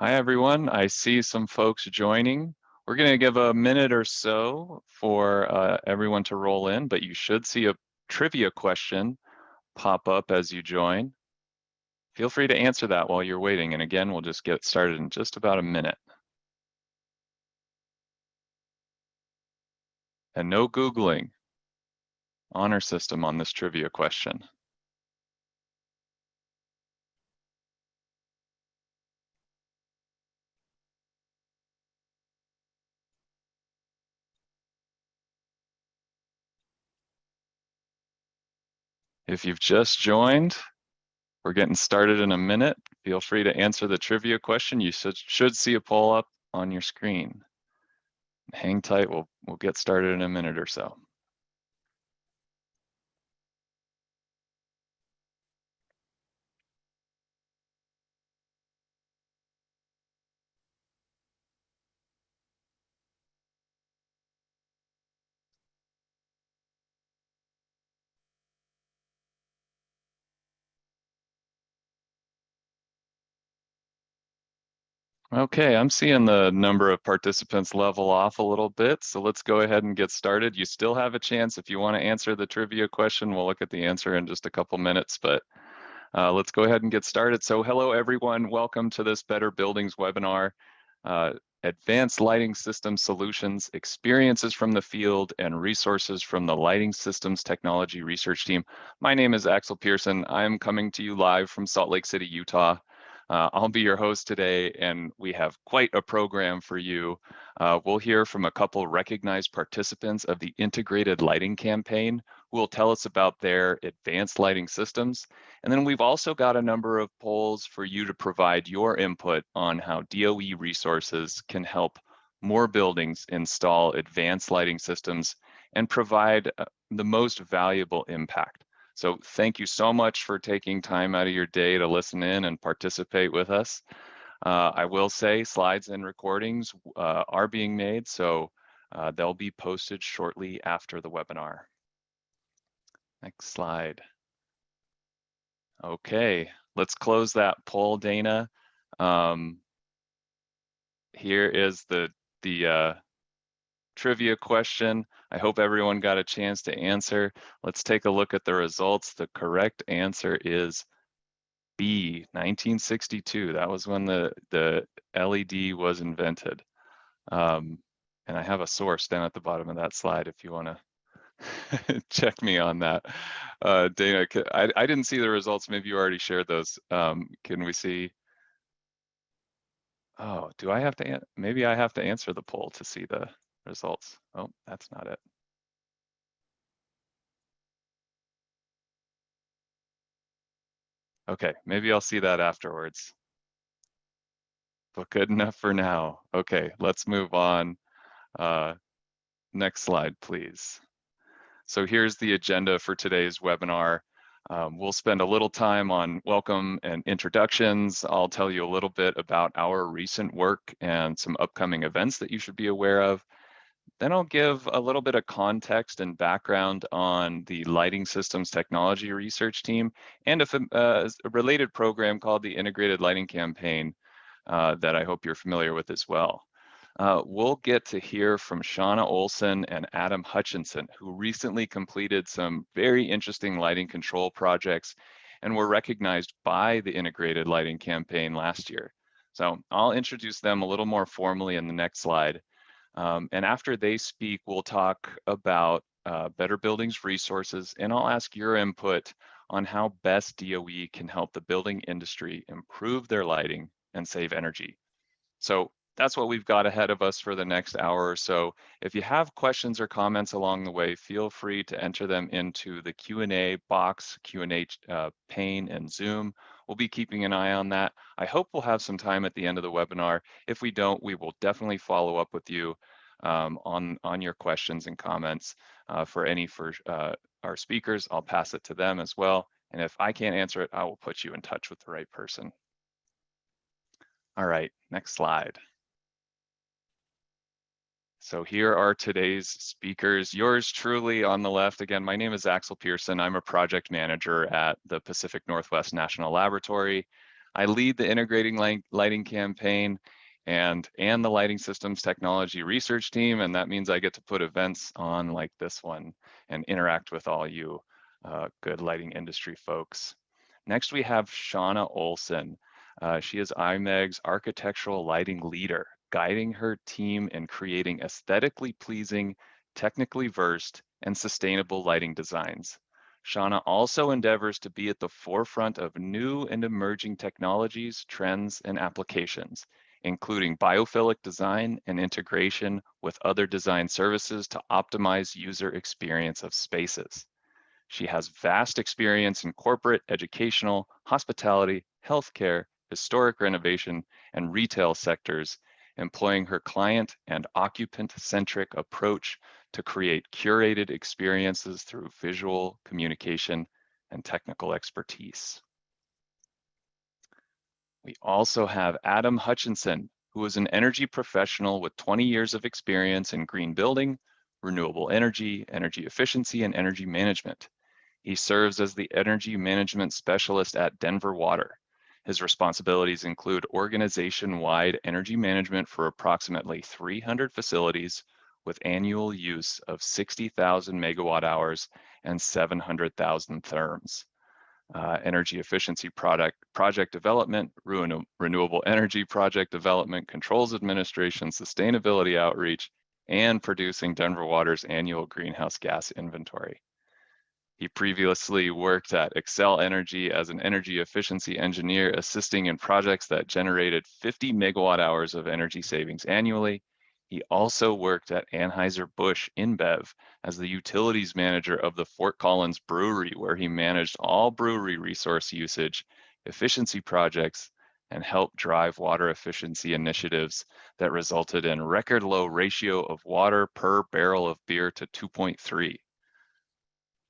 Hi, everyone. I see some folks joining. We're going to give a minute or so for everyone to roll in, but you should see a trivia question pop up as you join. Feel free to answer that while you're waiting. And again, we'll just get started in just about a minute. And no Googling. Honor system on this trivia question. If you've just joined, we're getting started in a minute. Feel free to answer the trivia question. You should see a poll up on your screen. Hang tight, we'll get started in a minute or so. Okay, I'm seeing the number of participants level off a little bit, so let's go ahead and get started. You still have a chance if you want to answer the trivia question. We'll look at the answer in just a couple minutes, but let's go ahead and get started. So hello, everyone. Welcome to this Better Buildings webinar. Advanced Lighting System Solutions, Experiences from the Field, and Resources from the Lighting Systems Technology Research Team. My name is Axel Pearson. I'm coming to you live from Salt Lake City, Utah. I'll be your host today, and we have quite a program for you. We'll hear from a couple recognized participants of the Integrated Lighting Campaign who will tell us about their advanced lighting systems. And then we've also got a number of polls for you to provide your input on how DOE resources can help more buildings install advanced lighting systems and provide the most valuable impact. So thank you so much for taking time out of your day to listen in and participate with us. I will say slides and recordings are being made, so they'll be posted shortly after the webinar. Next slide. Okay, let's close that poll, Dana. Here is the trivia question. I hope everyone got a chance to answer. Let's take a look at the results. The correct answer is B, 1962. That was when the LED was invented. And I have a source down at the bottom of that slide if you want to check me on that. Dana, I didn't see the results. Maybe you already shared those. Can we see? Oh, do I have to, maybe I have to answer the poll to see the results. Oh, that's not it. Okay, maybe I'll see that afterwards. But good enough for now. Okay, let's move on. Next slide, please. So here's the agenda for today's webinar. We'll spend a little time on welcome and introductions. I'll tell you a little bit about our recent work and some upcoming events that you should be aware of. Then I'll give a little bit of context and background on the Lighting Systems Technology Research Team and a related program called the Integrated Lighting Campaign that I hope you're familiar with as well. We'll get to hear from Shauna Olsen and Adam Hutchinson, who recently completed some very interesting lighting control projects and were recognized by the Integrated Lighting Campaign last year. So I'll introduce them a little more formally in the next slide. And after they speak, we'll talk about Better Buildings resources, and I'll ask your input on how best DOE can help the building industry improve their lighting and save energy. So that's what we've got ahead of us for the next hour or so. If you have questions or comments along the way, feel free to enter them into the Q&A box, Q&A pane in Zoom. We'll be keeping an eye on that. I hope we'll have some time at the end of the webinar. If we don't, we will definitely follow up with you on your questions and comments. For our speakers, I'll pass it to them as well. And if I can't answer it, I will put you in touch with the right person. All right, next slide. So here are today's speakers. Yours truly on the left. Again, my name is Axel Pearson. I'm a project manager at the Pacific Northwest National Laboratory. I lead the integrating lighting campaign and the lighting systems technology research team, and that means I get to put events on like this one and interact with all you good lighting industry folks. Next, we have Shauna Olsen. She is IMEG's architectural lighting leader, guiding her team in creating aesthetically pleasing, technically versed, and sustainable lighting designs. Shauna also endeavors to be at the forefront of new and emerging technologies, trends, and applications, including biophilic design and integration with other design services to optimize user experience of spaces. She has vast experience in corporate, educational, hospitality, healthcare, historic renovation, and retail sectors, employing her client and occupant-centric approach to create curated experiences through visual communication and technical expertise. We also have Adam Hutchinson, who is an energy professional with 20 years of experience in green building, renewable energy, energy efficiency, and energy management. He serves as the energy management specialist at Denver Water. His responsibilities include organization-wide energy management for approximately 300 facilities with annual use of 60,000 megawatt hours and 700,000 therms. Energy efficiency project development, renewable energy project development, controls administration, sustainability outreach, and producing Denver Water's annual greenhouse gas inventory. He previously worked at Excel Energy as an energy efficiency engineer, assisting in projects that generated 50 megawatt hours of energy savings annually. He also worked at Anheuser-Busch InBev as the utilities manager of the Fort Collins Brewery, where he managed all brewery resource usage, efficiency projects, and helped drive water efficiency initiatives that resulted in record low ratio of water per barrel of beer to 2.3.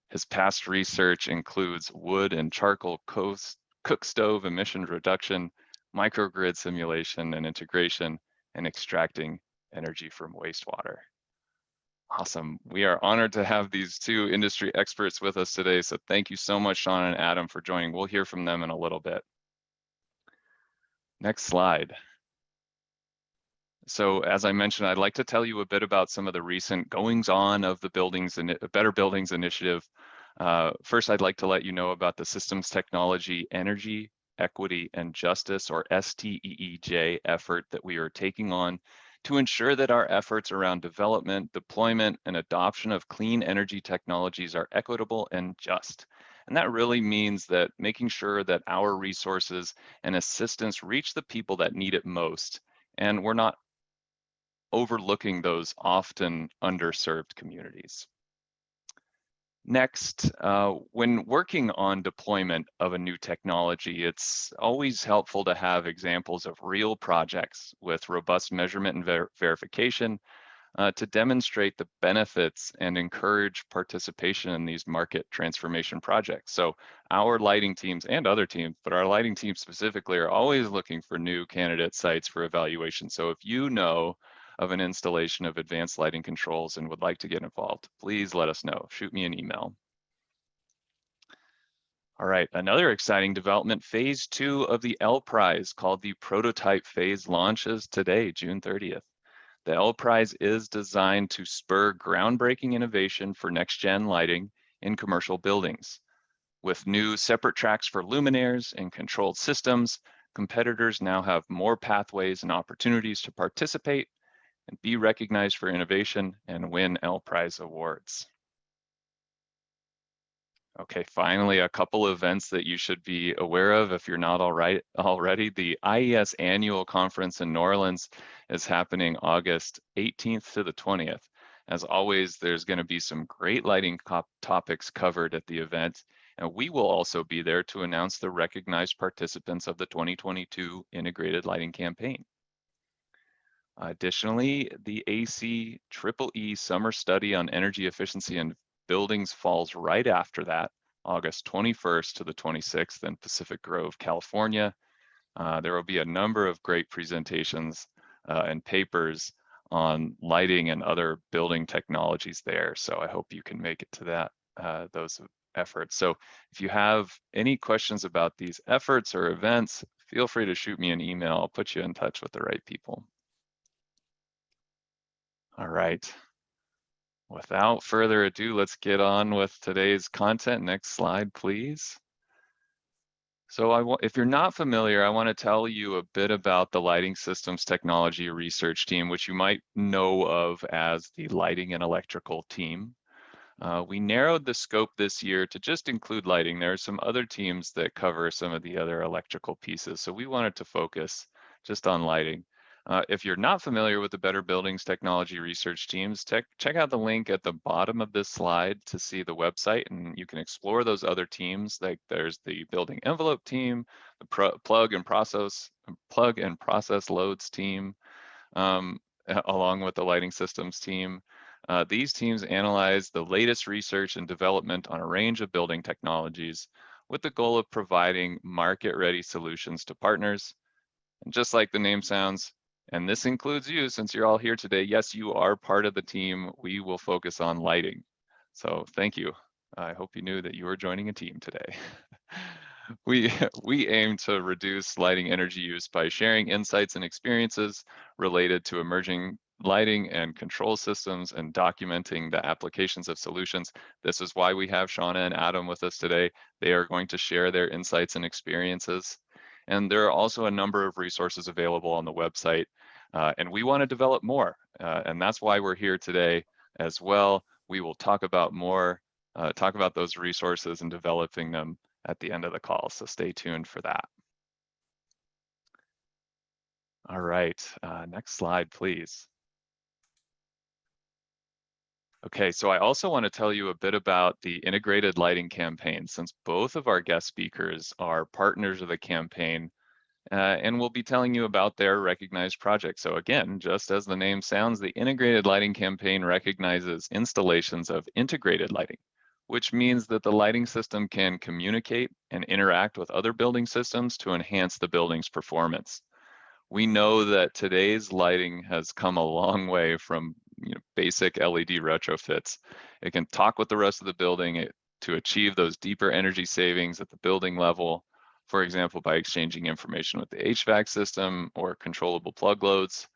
His past research includes wood and charcoal cook stove emission reduction, microgrid simulation and integration, and extracting energy from wastewater. Awesome. We are honored to have these two industry experts with us today. So thank you so much, Shauna and Adam, for joining. We'll hear from them in a little bit. Next slide. So as I mentioned, I'd like to tell you a bit about some of the recent goings on of the Better Buildings Initiative. First, I'd like to let you know about the Systems Technology, Energy, Equity, and Justice, or STEEJ effort that we are taking on to ensure that our efforts around development, deployment, and adoption of clean energy technologies are equitable and just. And that really means that making sure that our resources and assistance reach the people that need it most, and we're not overlooking those often underserved communities. Next, when working on deployment of a new technology, it's always helpful to have examples of real projects with robust measurement and verification to demonstrate the benefits and encourage participation in these market transformation projects. So our lighting teams and other teams, but our lighting teams specifically, are always looking for new candidate sites for evaluation. So if you know of an installation of advanced lighting controls and would like to get involved, please let us know. Shoot me an email. All right, another exciting development, phase 2 of the L Prize, called the Prototype Phase, launches today, June 30th. The L Prize is designed to spur groundbreaking innovation for next-gen lighting in commercial buildings. With new separate tracks for luminaires and controlled systems, competitors now have more pathways and opportunities to participate and be recognized for innovation and win L Prize awards. Okay, finally, a couple events that you should be aware of if you're not already. The IES annual conference in New Orleans is happening August 18th to the 20th. As always, there's going to be some great lighting topics covered at the event, and we will also be there to announce the recognized participants of the 2022 Integrated Lighting Campaign. Additionally, the ACEEE Summer Study on Energy Efficiency in Buildings falls right after that, August 21st to the 26th in Pacific Grove, California. There will be a number of great presentations and papers on lighting and other building technologies there. So I hope you can make it to that, those efforts. So if you have any questions about these efforts or events, feel free to shoot me an email. I'll put you in touch with the right people. All right. Without further ado, let's get on with today's content. Next slide, please. So if you're not familiar, I want to tell you a bit about the Lighting Systems Technology Research Team, which you might know of as the Lighting and Electrical Team. We narrowed the scope this year to just include lighting. There are some other teams that cover some of the other electrical pieces, so we wanted to focus just on lighting. If you're not familiar with the Better Buildings Technology Research Teams, check out the link at the bottom of this slide to see the website, and you can explore those other teams. Like there's the Building Envelope team, the Plug and Process Loads team, along with the Lighting Systems team. These teams analyze the latest research and development on a range of building technologies with the goal of providing market-ready solutions to partners. And just like the name sounds, and this includes you since you're all here today, yes, you are part of the team. We will focus on lighting. So thank you. I hope you knew that you were joining a team today. We aim to reduce lighting energy use by sharing insights and experiences related to emerging lighting and control systems and documenting the applications of solutions. This is why we have Shauna and Adam with us today. They are going to share their insights and experiences. And there are also a number of resources available on the website. And we want to develop more. And that's why we're here today as well. We will talk about more, talk about those resources and developing them at the end of the call. So stay tuned for that. All right, next slide, please. Okay, so I also want to tell you a bit about the integrated lighting campaign, since both of our guest speakers are partners of the campaign, and we'll be telling you about their recognized projects. So again, just as the name sounds, the integrated lighting campaign recognizes installations of integrated lighting, which means that the lighting system can communicate and interact with other building systems to enhance the building's performance. We know that today's lighting has come a long way from basic LED retrofits. It can talk with the rest of the building to achieve those deeper energy savings at the building level, for example, by exchanging information with the HVAC system or controllable plug loads.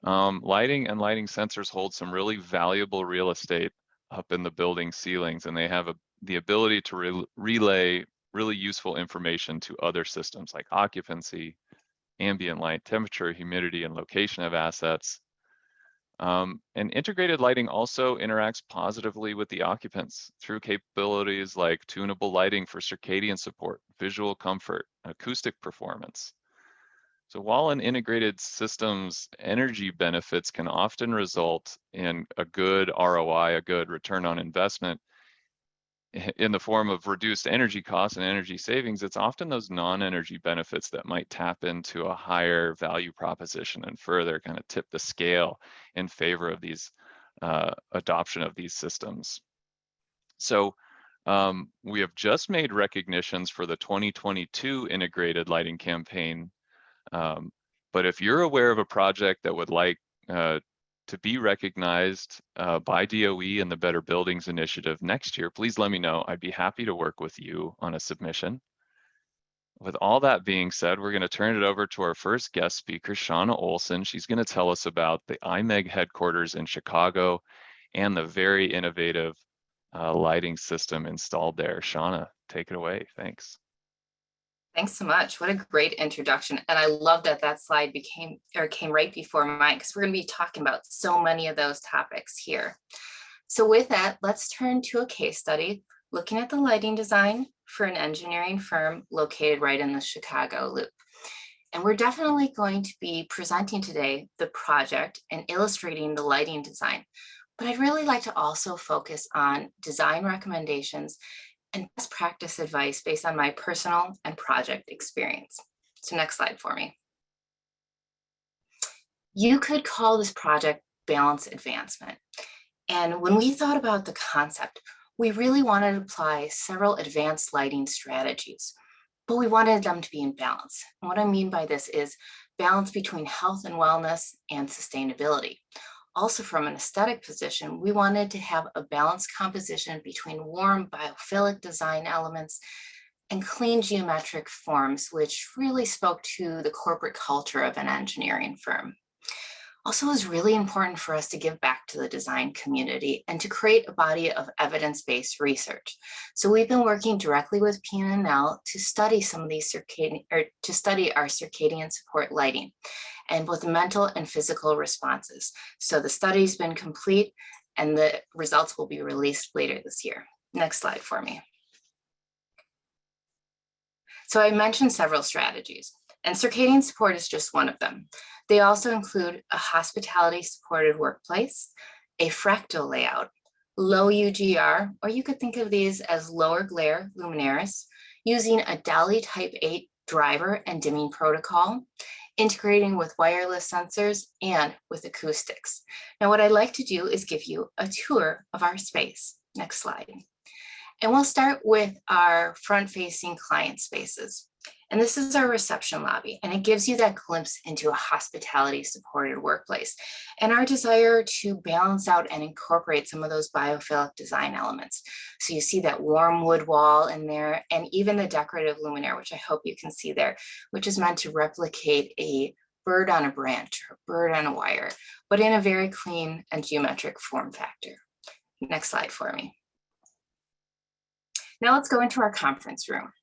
Lighting and lighting sensors hold some really valuable real estate up in the building ceilings, and they have the ability to relay really useful information to other systems like occupancy, ambient light, temperature, humidity, and location of assets. And integrated lighting also interacts positively with the occupants through capabilities like tunable lighting for circadian support, visual comfort, acoustic performance. So while an integrated system's energy benefits can often result in a good ROI, a good return on investment, in the form of reduced energy costs and energy savings, it's often those non-energy benefits that might tap into a higher value proposition and further kind of tip the scale in favor of these adoption of these systems. So we have just made recognitions for the 2022 integrated lighting campaign. But if you're aware of a project that would like to be recognized by DOE and the Better Buildings Initiative next year, please let me know. I'd be happy to work with you on a submission. With all that being said, we're going to turn it over to our first guest speaker, Shauna Olsen. She's going to tell us about the IMEG headquarters in Chicago and the very innovative lighting system installed there. Shauna, take it away. Thanks. Thanks so much. What a great introduction. And I love that that slide came right before mine, because we're going to be talking about so many of those topics here. So with that, let's turn to a case study looking at the lighting design for an engineering firm located right in the Chicago loop. And we're definitely going to be presenting today the project and illustrating the lighting design. But I'd really like to also focus on design recommendations and best practice advice based on my personal and project experience. So next slide for me. You could call this project balance advancement. And when we thought about the concept, we really wanted to apply several advanced lighting strategies, but we wanted them to be in balance. And what I mean by this is balance between health and wellness and sustainability. Also, from an aesthetic position, we wanted to have a balanced composition between warm biophilic design elements and clean geometric forms, which really spoke to the corporate culture of an engineering firm. Also, it was really important for us to give back to the design community and to create a body of evidence-based research. So we've been working directly with P&L to study some of these to study our circadian support lighting and both mental and physical responses. So the study's been complete and the results will be released later this year. Next slide for me. So I mentioned several strategies, and circadian support is just one of them. They also include a hospitality supported workplace, a fractal layout, low UGR, or you could think of these as lower glare luminaires, using a DALI Type 8 driver and dimming protocol, integrating with wireless sensors and with acoustics. Now, what I'd like to do is give you a tour of our space. Next slide. And we'll start with our front-facing client spaces. And this is our reception lobby, and it gives you that glimpse into a hospitality supported workplace and our desire to balance out and incorporate some of those biophilic design elements. So you see that warm wood wall in there, and even the decorative luminaire, which I hope you can see there, which is meant to replicate a bird on a branch or a bird on a wire, but in a very clean and geometric form factor. Next slide for me. Now let's go into our conference room.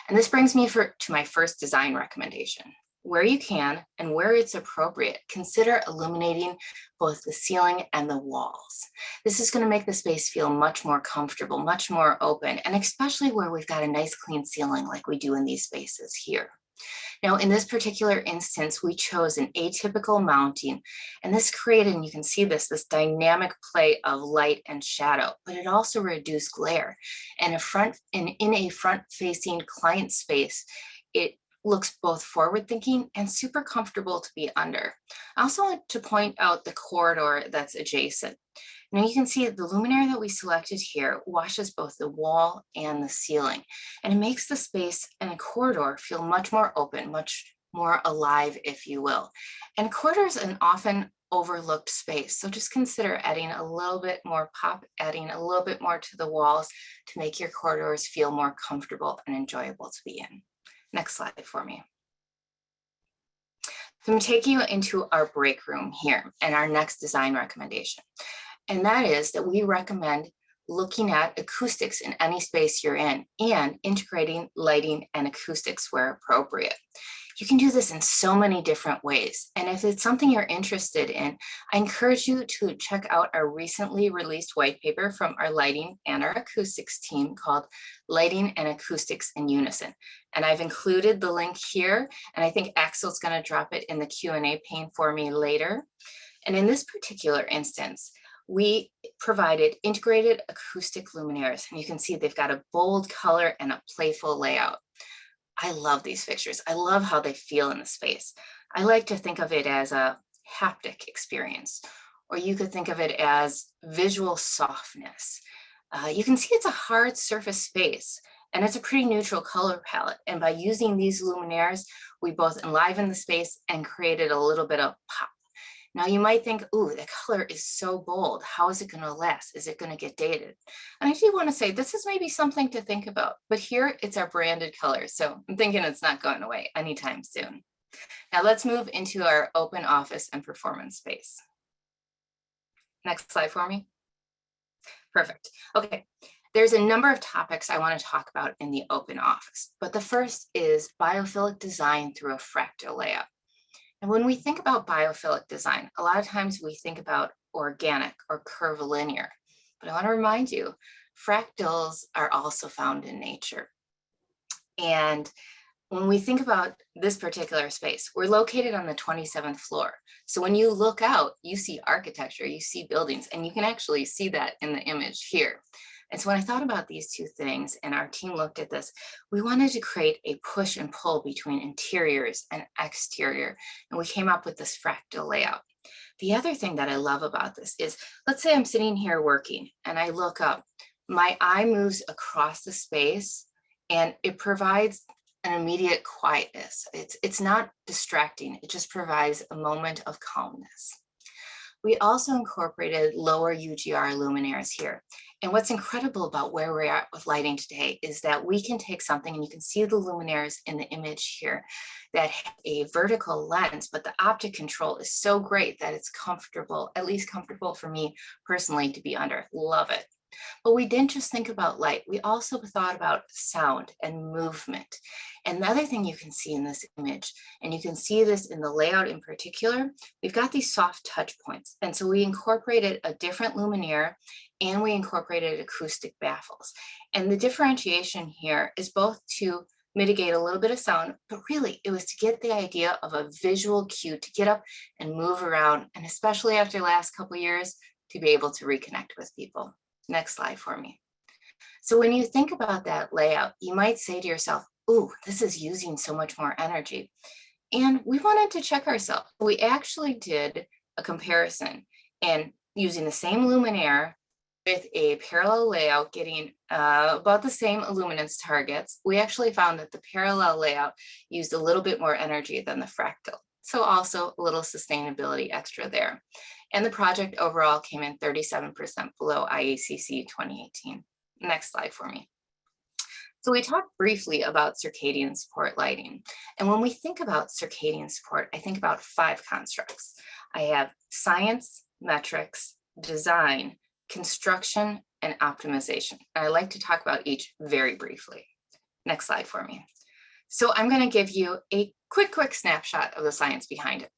And this brings me to my first design recommendation. Where you can and where it's appropriate, consider illuminating both the ceiling and the walls. This is going to make the space feel much more comfortable, much more open, and especially where we've got a nice clean ceiling like we do in these spaces here. Now, in this particular instance, we chose an atypical mounting, and this created, and you can see this dynamic play of light and shadow, but it also reduced glare. And in a front-facing client space, it looks both forward-thinking and super comfortable to be under. I also want to point out the corridor that's adjacent. Now you can see the luminaire that we selected here washes both the wall and the ceiling, and it makes the space and a corridor feel much more open, much more alive, if you will. And corridor is an often overlooked space, so just consider adding a little bit more pop, adding a little bit more to the walls to make your corridors feel more comfortable and enjoyable to be in. Next slide for me. So I'm going to take you into our break room here and our next design recommendation. And that is that we recommend looking at acoustics in any space you're in and integrating lighting and acoustics where appropriate. You can do this in so many different ways. And if it's something you're interested in, I encourage you to check out our recently released white paper from our lighting and our acoustics team called Lighting and Acoustics in Unison. And I've included the link here, and I think Axel's going to drop it in the Q&A pane for me later. And in this particular instance, we provided integrated acoustic luminaires, and you can see they've got a bold color and a playful layout. I love these fixtures. I love how they feel in the space. I like to think of it as a haptic experience, or you could think of it as visual softness. You can see it's a hard surface space, and it's a pretty neutral color palette. And by using these luminaires, we both enliven the space and created a little bit of pop. Now you might think, ooh, the color is so bold. How is it going to last? Is it going to get dated? And I do want to say this is maybe something to think about, but here it's our branded color. So I'm thinking it's not going away anytime soon. Now let's move into our open office and performance space. Next slide for me. Perfect. Okay. There's a number of topics I want to talk about in the open office, but the first is biophilic design through a fractal layout. And when we think about biophilic design, a lot of times we think about organic or curvilinear, but I want to remind you, fractals are also found in nature. And when we think about this particular space, we're located on the 27th floor. So when you look out, you see architecture, you see buildings, and you can actually see that in the image here. And so when I thought about these two things and our team looked at this, we wanted to create a push and pull between interiors and exterior. And we came up with this fractal layout. The other thing that I love about this is, let's say I'm sitting here working and I look up, my eye moves across the space and it provides an immediate quietness. It's not distracting. It just provides a moment of calmness. We also incorporated lower UGR luminaires here. And what's incredible about where we're at with lighting today is that we can take something, and you can see the luminaires in the image here, that have a vertical lens, but the optic control is so great that it's comfortable, at least comfortable for me personally to be under. Love it. But we didn't just think about light, we also thought about sound and movement. And the other thing you can see in this image, and you can see this in the layout in particular, we've got these soft touch points. And so we incorporated a different luminaire and we incorporated acoustic baffles. And the differentiation here is both to mitigate a little bit of sound, but really it was to get the idea of a visual cue to get up and move around, and especially after the last couple of years, to be able to reconnect with people. Next slide for me. So when you think about that layout, you might say to yourself, ooh, this is using so much more energy. And we wanted to check ourselves. We actually did a comparison, and using the same luminaire with a parallel layout, getting about the same illuminance targets, we actually found that the parallel layout used a little bit more energy than the fractal. So also a little sustainability extra there. And the project overall came in 37% below IACC 2018. Next slide for me. So we talked briefly about circadian support lighting. And when we think about circadian support, I think about 5 constructs. I have science, metrics, design, construction, and optimization. And I like to talk about each very briefly. Next slide for me. So I'm going to give you a quick snapshot of the science behind it.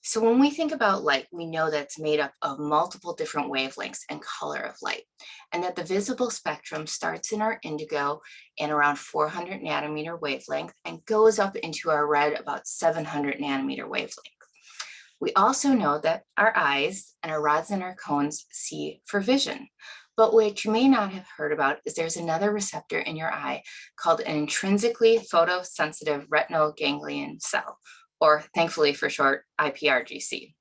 So when we think about light, we know that it's made up of multiple different wavelengths and color of light, and that the visible spectrum starts in our indigo and around 400 nanometer wavelength and goes up into our red about 700 nanometer wavelength. We also know that our eyes and our rods and our cones see for vision. But what you may not have heard about is there's another receptor in your eye called an intrinsically photosensitive retinal ganglion cell, or thankfully for short, IPRGC.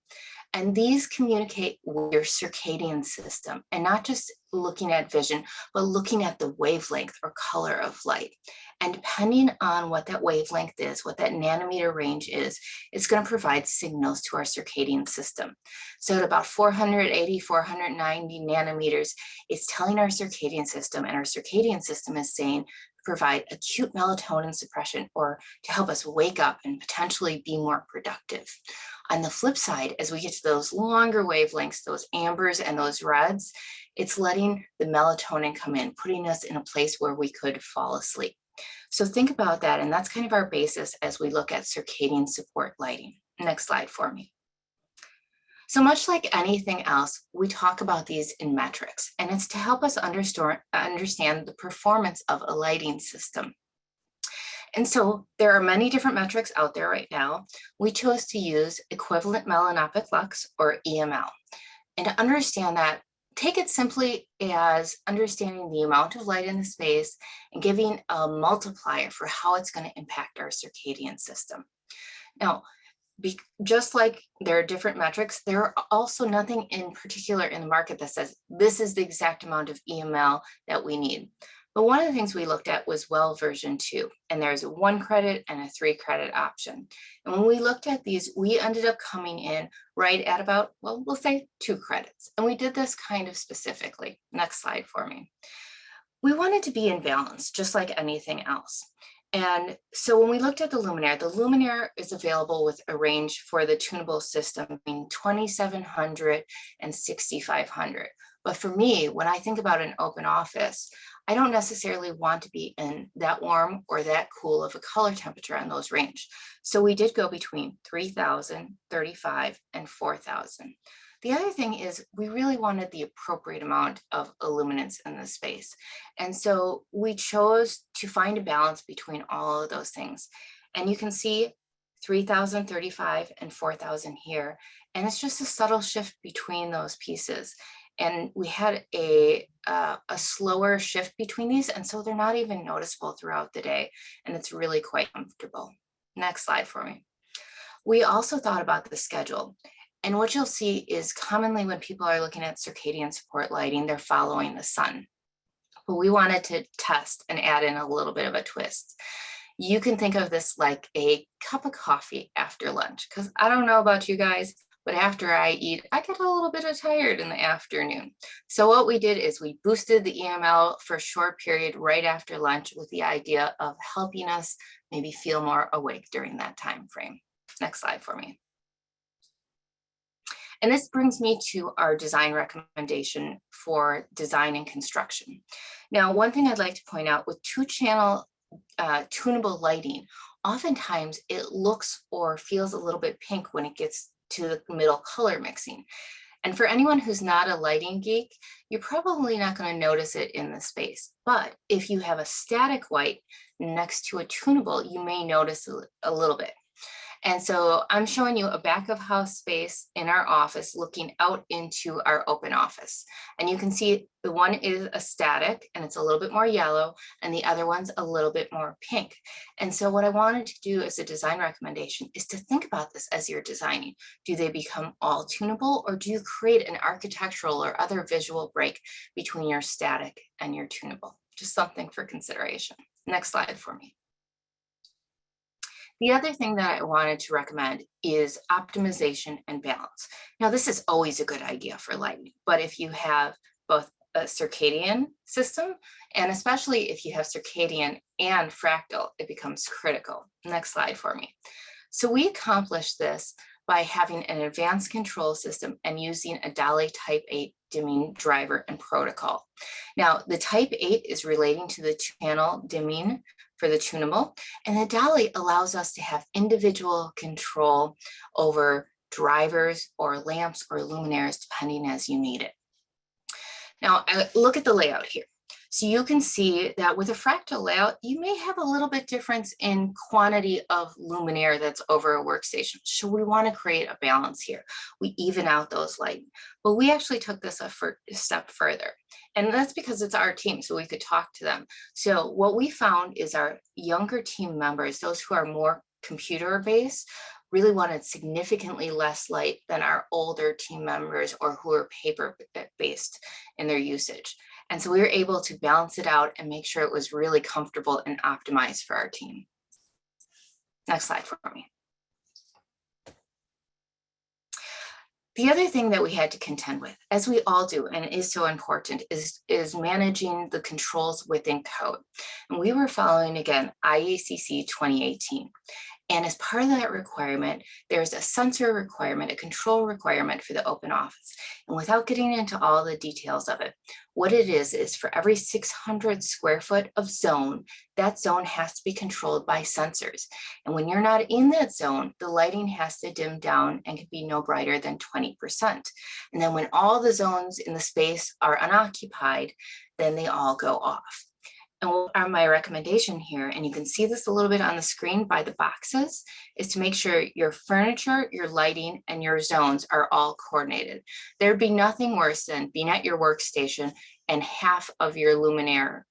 And these communicate with your circadian system, and not just looking at vision, but looking at the wavelength or color of light. And depending on what that wavelength is, what that nanometer range is, it's going to provide signals to our circadian system. So at about 480, 490 nanometers, it's telling our circadian system, and our circadian system is saying, provide acute melatonin suppression, or to help us wake up and potentially be more productive. On the flip side, as we get to those longer wavelengths, those ambers and those reds, it's letting the melatonin come in, putting us in a place where we could fall asleep. So think about that, and that's kind of our basis as we look at circadian support lighting. Next slide for me. So much like anything else, we talk about these in metrics, and it's to help us understand the performance of a lighting system. And so there are many different metrics out there right now. We chose to use equivalent melanopic lux, or EML. And to understand that, take it simply as understanding the amount of light in the space and giving a multiplier for how it's going to impact our circadian system. Now, just like there are different metrics, there are also nothing in particular in the market that says this is the exact amount of EML that we need. But one of the things we looked at was well version 2, and there's a 1 credit and a 3 credit option. And when we looked at these, we ended up coming in right at about, well, we'll say 2 credits. And we did this kind of specifically. Next slide for me. We wanted to be in balance, just like anything else. And so when we looked at the luminaire is available with a range for the tunable system between 2700 and 6500. But for me, when I think about an open office, I don't necessarily want to be in that warm or that cool of a color temperature on those range. So we did go between 3000, 35, and 4000. The other thing is we really wanted the appropriate amount of illuminance in the space. And so we chose to find a balance between all of those things. And you can see 3000, 35, and 4000 here. And it's just a subtle shift between those pieces. And we had a slower shift between these, and so they're not even noticeable throughout the day, and it's really quite comfortable. Next slide for me. We also thought about the schedule, and what you'll see is commonly when people are looking at circadian support lighting, they're following the sun. But we wanted to test and add in a little bit of a twist. You can think of this like a cup of coffee after lunch, because I don't know about you guys, but after I eat, I get a little bit tired in the afternoon. So what we did is we boosted the EML for a short period right after lunch with the idea of helping us maybe feel more awake during that time frame. Next slide for me. And this brings me to our design recommendation for design and construction. Now, one thing I'd like to point out with 2-channel tunable lighting, oftentimes it looks or feels a little bit pink when it gets to the middle color mixing. And for anyone who's not a lighting geek, you're probably not going to notice it in the space. But if you have a static white next to a tunable, you may notice a little bit. And so I'm showing you a back of house space in our office looking out into our open office. And you can see the one is a static and it's a little bit more yellow and the other one's a little bit more pink. And so what I wanted to do as a design recommendation is to think about this as you're designing. Do they become all tunable or do you create an architectural or other visual break between your static and your tunable? Just something for consideration. Next slide for me. The other thing that I wanted to recommend is optimization and balance. Now, this is always a good idea for lighting, but if you have both a circadian system, and especially if you have circadian and fractal, it becomes critical. Next slide for me. So we accomplish this by having an advanced control system and using a DALI Type 8 dimming driver and protocol. Now, the Type 8 is relating to the channel dimming for the tunable, and the DALI allows us to have individual control over drivers or lamps or luminaires, depending as you need it. Now, look at the layout here. So you can see that with a fractal layout, you may have a little bit difference in quantity of luminaire that's over a workstation. So we want to create a balance here. We even out those lighting, but we actually took this a step further. And that's because it's our team, so we could talk to them. So what we found is our younger team members, those who are more computer-based, really wanted significantly less light than our older team members or who are paper-based in their usage. And so we were able to balance it out and make sure it was really comfortable and optimized for our team. Next slide for me. The other thing that we had to contend with, as we all do, and is so important, is managing the controls within code. And we were following, again, IECC 2018. And as part of that requirement, there's a sensor requirement, a control requirement for the open office. And without getting into all the details of it, what it is for every 600 square foot of zone, that zone has to be controlled by sensors. And when you're not in that zone, the lighting has to dim down and can be no brighter than 20%. And then when all the zones in the space are unoccupied, then they all go off. And what are my recommendation here, and you can see this a little bit on the screen by the boxes, is to make sure your furniture, your lighting, and your zones are all coordinated. There'd be nothing worse than being at your workstation and half of your luminaire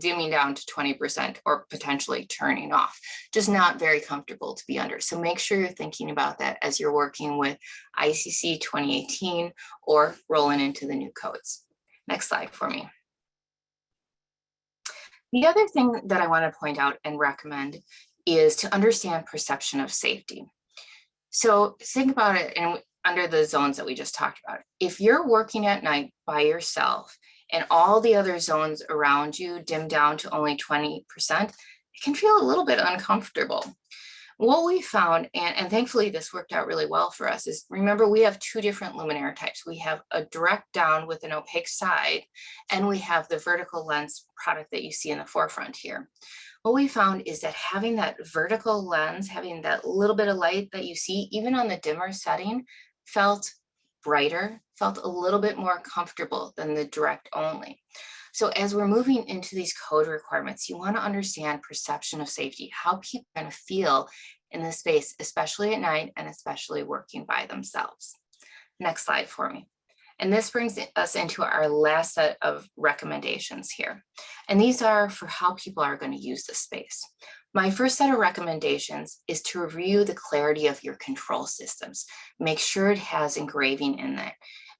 dimming down to 20% or potentially turning off. Just not very comfortable to be under. So make sure you're thinking about that as you're working with ICC 2018 or rolling into the new codes. Next slide for me. The other thing that I want to point out and recommend is to understand perception of safety. So think about it under the zones that we just talked about. If you're working at night by yourself and all the other zones around you dim down to only 20%, it can feel a little bit uncomfortable. What we found, and thankfully this worked out really well for us, is remember we have two different luminaire types. We have a direct down with an opaque side, and we have the vertical lens product that you see in the forefront here. What we found is that having that vertical lens, having that little bit of light that you see, even on the dimmer setting, felt brighter, felt a little bit more comfortable than the direct only. So as we're moving into these code requirements, you want to understand perception of safety, how people are going to feel in this space, especially at night and especially working by themselves. Next slide for me. And this brings us into our last set of recommendations here. And these are for how people are going to use the space. My first set of recommendations is to review the clarity of your control systems. Make sure it has engraving in it.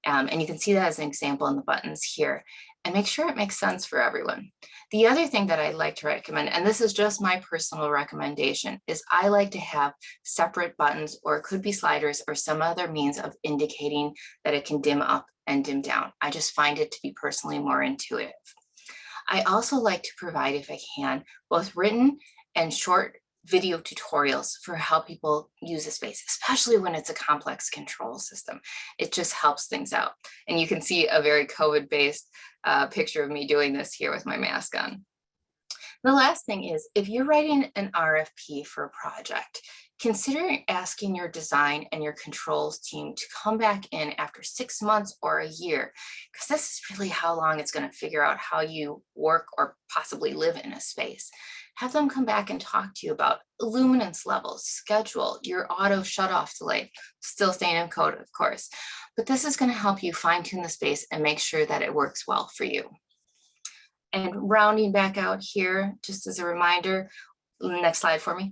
And you can see that as an example in the buttons here. and make sure it makes sense for everyone. The other thing that I like to recommend, and this is just my personal recommendation, is I like to have separate buttons, or it could be sliders or some other means of indicating that it can dim up and dim down. I just find it to be personally more intuitive. I also like to provide, if I can, both written and short video tutorials for how people use a space, especially when it's a complex control system. It just helps things out. And you can see a very COVID-based picture of me doing this here with my mask on. The last thing is, if you're writing an RFP for a project, consider asking your design and your controls team to come back in after 6 months or a year, because this is really how long it's going to figure out how you work or possibly live in a space. Have them come back and talk to you about luminance levels, schedule, your auto shut off delay, still staying in code, of course. But this is going to help you fine tune the space and make sure that it works well for you. And rounding back out here, just as a reminder, next slide for me,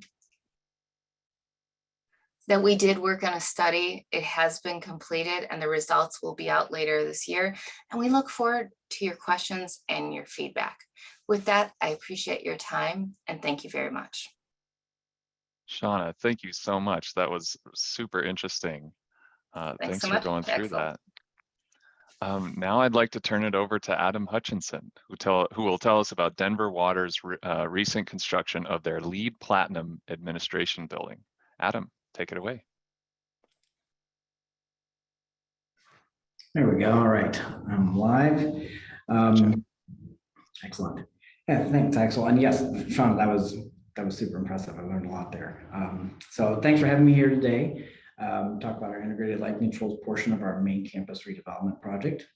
that we did work on a study. It has been completed and the results will be out later this year. And we look forward to your questions and your feedback. With that, I appreciate your time and thank you very much. Shauna, thank you so much. That was super interesting. Thanks so for much. going through Excellent. that. Now I'd like to turn it over to Adam Hutchinson, who will tell us about Denver Water's recent construction of their LEED Platinum administration building. Adam, take it away. There we go. All right, I'm live. Excellent. Yeah, thanks, Axel. And yes, Sean, that was super impressive. I learned a lot there. So thanks for having me here today. Talk about our integrated light controls portion of our main campus redevelopment project.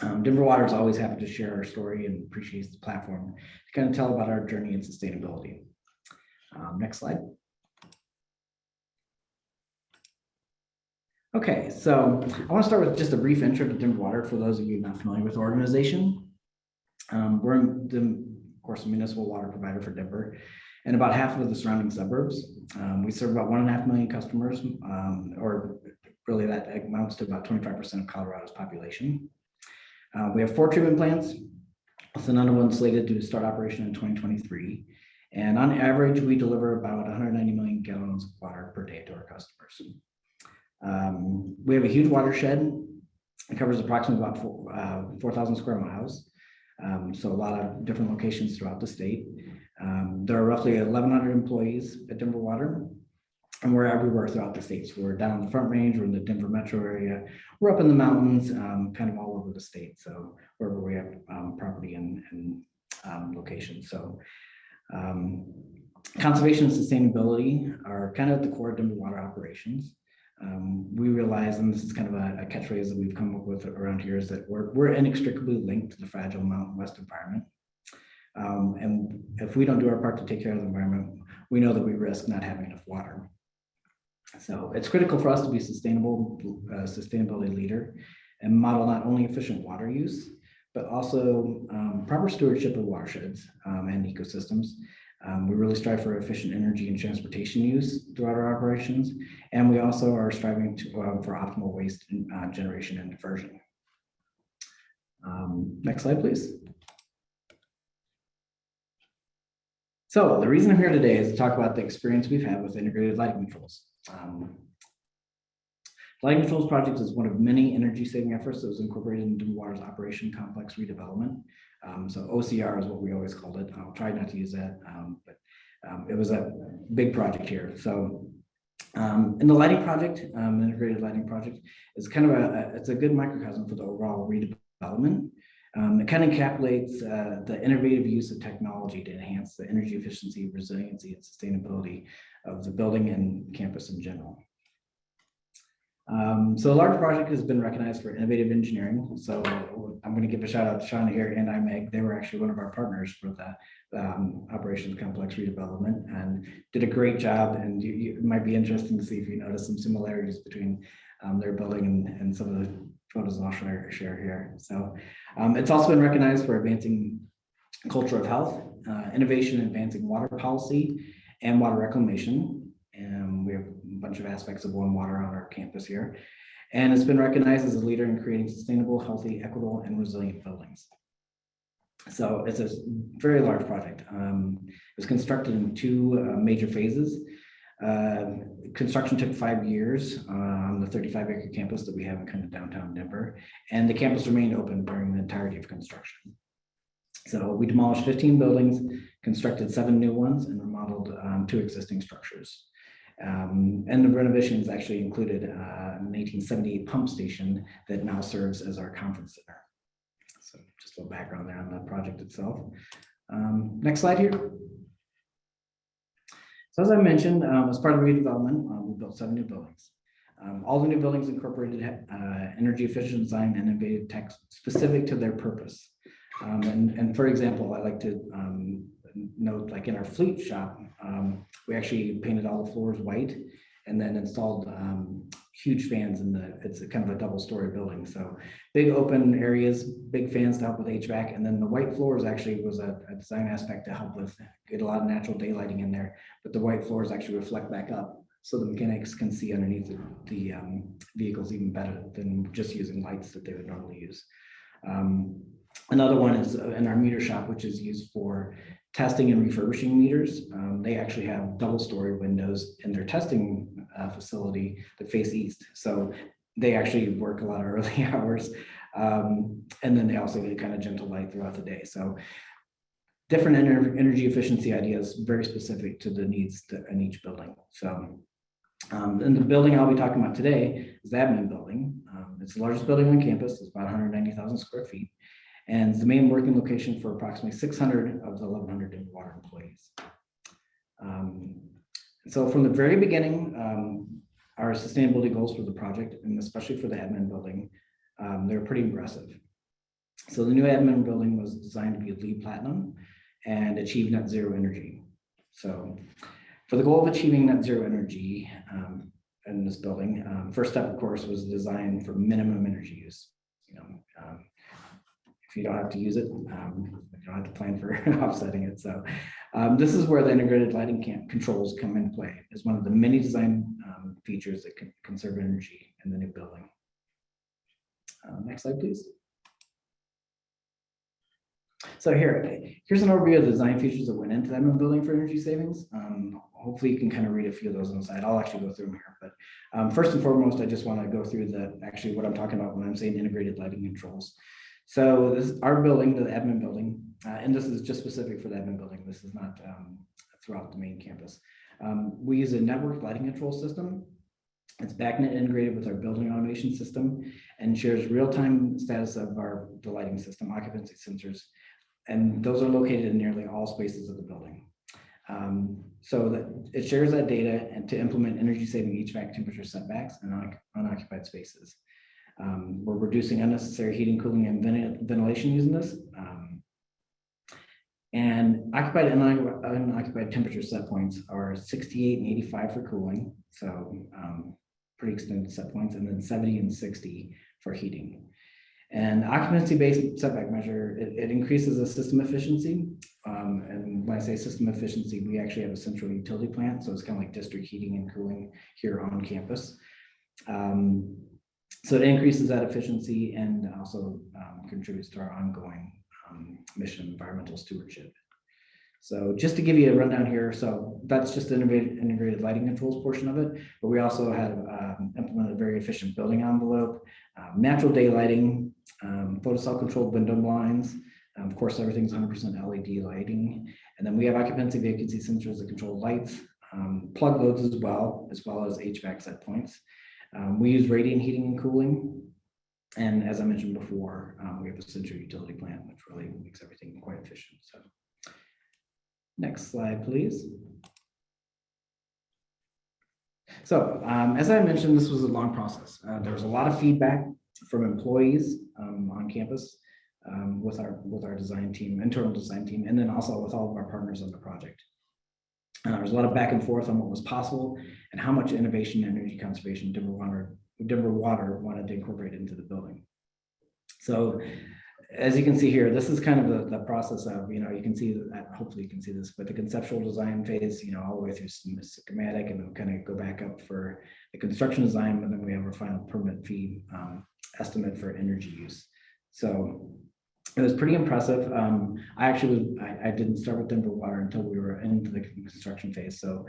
Denver Water is always happy to share our story and appreciates the platform to kind of tell about our journey in sustainability. Next slide. Okay, so I want to start with just a brief intro to Denver Water for those of you not familiar with the organization. We're, of course, a municipal water provider for Denver and about half of the surrounding suburbs. We serve about 1.5 million customers, or really that amounts to about 25% of Colorado's population. We have 4 treatment plants, with another one slated to start operation in 2023. And on average, we deliver about 190 million gallons of water per day to our customers. We have a huge watershed. It covers approximately about 4,000 square miles. So a lot of different locations throughout the state. There are roughly 1,100 employees at Denver Water, and we're everywhere throughout the state. So we're down in the Front Range, we're in the Denver metro area, we're up in the mountains, kind of all over the state. So wherever we have property and locations. So conservation and sustainability are kind of at the core of Denver Water operations. We realize, and this is kind of a catchphrase that we've come up with around here, is that we're inextricably linked to the fragile Mountain West environment. And if we don't do our part to take care of the environment, we know that we risk not having enough water. So it's critical for us to be sustainability leader and model not only efficient water use, but also proper stewardship of watersheds and ecosystems. We really strive for efficient energy and transportation use throughout our operations. And we also are striving for optimal waste generation and diversion. Next slide, please. So the reason I'm here today is to talk about the experience we've had with integrated lighting controls. Lighting controls project is one of many energy saving efforts that was incorporated into Denver Water's operation complex redevelopment. So OCR is what we always called it. I'll try not to use that, but it was a big project here. So in the lighting project, integrated lighting project is kind of it's a good microcosm for the overall redevelopment. It kind of encapsulates the innovative use of technology to enhance the energy efficiency, resiliency, and sustainability of the building and campus in general. So a large project has been recognized for innovative engineering. So I'm going to give a shout out to Shauna here and IMEG. They were actually one of our partners for the operations complex redevelopment and did a great job. And it might be interesting to see if you notice some similarities between their building and some of the photos I'll share here. So it's also been recognized for advancing culture of health, innovation, advancing water policy and water reclamation. And we have a bunch of aspects of One Water on our campus here. And it's been recognized as a leader in creating sustainable, healthy, equitable, and resilient buildings. So it's a very large project. It was constructed in two major phases. Construction took 5 years on the 35-acre campus that we have in kind of downtown Denver, and the campus remained open during the entirety of construction. So we demolished 15 buildings, constructed 7 new ones, and remodeled 2 existing structures. And the renovations actually included an 1878 pump station that now serves as our conference center. So just a little background there on the project itself. Next slide here. So as I mentioned, as part of the redevelopment, we built 7 new buildings. All the new buildings incorporated energy efficient design and innovative tech specific to their purpose. And for example, I like to note, like in our fleet shop, we actually painted all the floors white and then installed huge fans in it's a kind of a double-story building. So big open areas, big fans to help with HVAC, and then the white floors actually was a design aspect to help with get a lot of natural daylighting in there. But the white floors actually reflect back up, so the mechanics can see underneath the vehicles even better than just using lights that they would normally use. Another one is in our meter shop, which is used for testing and refurbishing meters. They actually have double-story windows in their testing facility that face east. So they actually work a lot of early hours. And then they also get kind of gentle light throughout the day. So different energy efficiency ideas, very specific to the needs in each building. So and the building I'll be talking about today is the admin building. It's the largest building on campus. It's about 190,000 square feet. And it's the main working location for approximately 600 of the 1,100 Denver Water employees. So from the very beginning, our sustainability goals for the project, and especially for the admin building, they're pretty impressive. So the new admin building was designed to be LEED Platinum and achieve net zero energy. So for the goal of achieving net zero energy in this building, first step, of course, was design for minimum energy use. If you don't have to use it, you don't have to plan for offsetting it. So this is where the integrated lighting controls come into play as one of the many design features that can conserve energy in the new building. Next slide, please. So here's an overview of the design features that went into that building for energy savings. Hopefully you can kind of read a few of those on the side. I'll actually go through them here, but first and foremost, I just want to go through actually what I'm talking about when I'm saying integrated lighting controls. So this is our building, the admin building, and this is just specific for the admin building. This is not throughout the main campus. We use a network lighting control system. It's BACnet integrated with our building automation system and shares real-time status of the lighting system, occupancy sensors, and those are located in nearly all spaces of the building. So that it shares that data and to implement energy-saving HVAC temperature setbacks and unoccupied spaces. We're reducing unnecessary heating, cooling, and ventilation using this. And occupied and unoccupied temperature set points are 68 and 85 for cooling, so pretty extended set points, and then 70 and 60 for heating. And occupancy-based setback measure, it increases the system efficiency. And when I say system efficiency, we actually have a central utility plant, so it's kind of like district heating and cooling here on campus. So it increases that efficiency and also contributes to our ongoing mission of environmental stewardship. So just to give you a rundown here, so that's just the integrated lighting controls portion of it, but we also have implemented a very efficient building envelope, natural daylighting, photocell controlled window blinds. Of course, everything's 100% LED lighting. And then we have occupancy vacancy sensors that control lights, plug loads as well as HVAC set points. We use radiant heating and cooling. And as I mentioned before, we have a central utility plant, which really makes everything quite efficient. So next slide, please. So as I mentioned, this was a long process. There was a lot of feedback from employees on campus with our design team, internal design team, and then also with all of our partners on the project. There's a lot of back and forth on what was possible and how much innovation and energy conservation Denver Water wanted to incorporate into the building. So as you can see here, this is kind of the process of, you can see that, hopefully you can see this, but the conceptual design phase, all the way through schematic, and then kind of go back up for the construction design, and then we have our final permit fee estimate for energy use. So It was pretty impressive. I didn't start with Denver Water until we were into the construction phase. So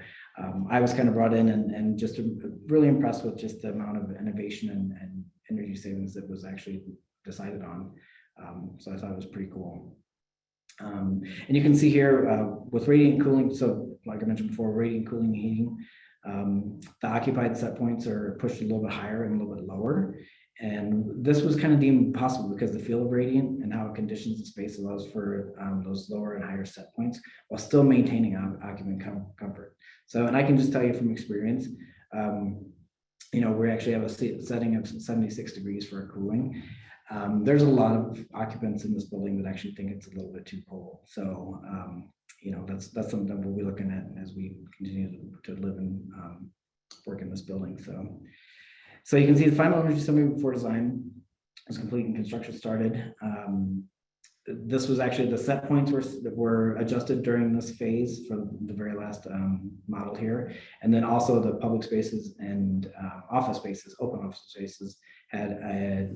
I was kind of brought in and just really impressed with just the amount of innovation and energy savings that was actually decided on. So I thought it was pretty cool. And you can see here with radiant cooling. So like I mentioned before, radiant cooling and heating, the occupied set points are pushed a little bit higher and a little bit lower. And this was kind of deemed possible because the field of radiant and how it conditions the space allows for those lower and higher set points while still maintaining occupant comfort. So, and I can just tell you from experience, you know, we actually have a setting of 76 degrees for our cooling. There's a lot of occupants in this building that actually think it's a little bit too cold. So, you know, that's something that we'll be looking at as we continue to live and work in this building. So you can see the final energy summary before design was complete and construction started. This was actually the set points were adjusted during this phase for the very last model here. And then also the public spaces and office spaces, open office spaces had a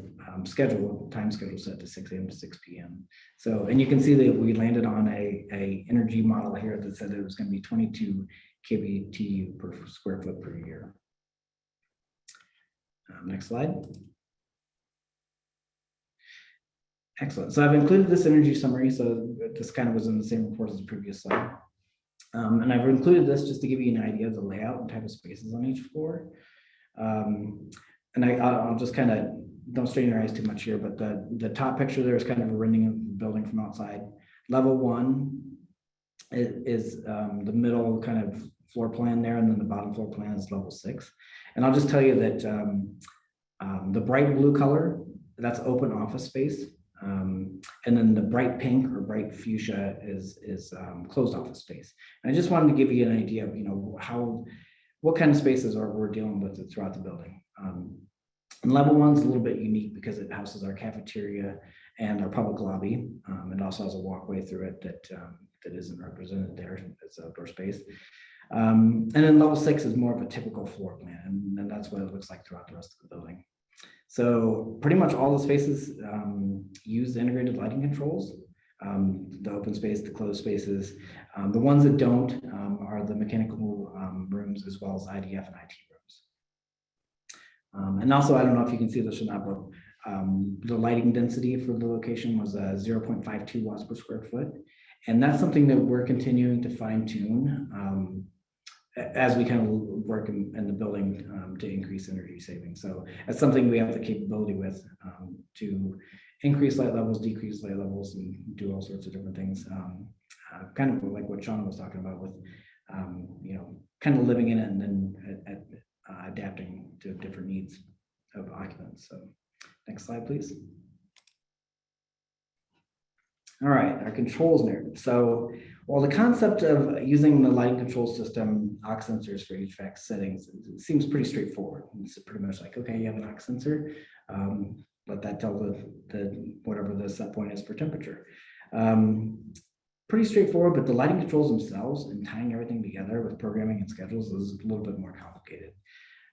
time schedule set to 6 a.m. to 6 p.m. So, and you can see that we landed on a energy model here that said it was going to be 22 kBTU per square foot per year. Next slide. Excellent. So I've included this energy summary. So this kind of was in the same report as the previous slide. And I've included this just to give you an idea of the layout and type of spaces on each floor. And I'll just kind of, don't strain your eyes too much here, but the top picture there is kind of a rendering of the building from outside. Level 1 is the middle kind of floor plan there, and then the bottom floor plan is level 6. And I'll just tell you that the bright blue color, that's open office space. And then the bright pink or bright fuchsia is closed office space. And I just wanted to give you an idea of, you know, what kind of spaces we're dealing with throughout the building. And level 1 is a little bit unique because it houses our cafeteria and our public lobby. It also has a walkway through it that isn't represented there. It's outdoor space. And then level 6 is more of a typical floor plan, and that's what it looks like throughout the rest of the building. So pretty much all the spaces use integrated lighting controls, the open space, the closed spaces. The ones that don't are the mechanical rooms as well as IDF and IT rooms. And also, I don't know if you can see this or not, but the lighting density for the location was 0.52 watts per square foot. And that's something that we're continuing to fine tune as we kind of work in the building to increase energy savings. So that's something we have the capability with to increase light levels, decrease light levels, and do all sorts of different things. Kind of like what Shawna was talking about with, you know, kind of living in it and then adapting to different needs of occupants. So next slide, please. All right, our controls narrative. So, while the concept of using the lighting control system, aux sensors for HVAC settings, it seems pretty straightforward. It's pretty much like, okay, you have an aux sensor, let that tell the whatever the set point is for temperature. Pretty straightforward, but the lighting controls themselves and tying everything together with programming and schedules is a little bit more complicated.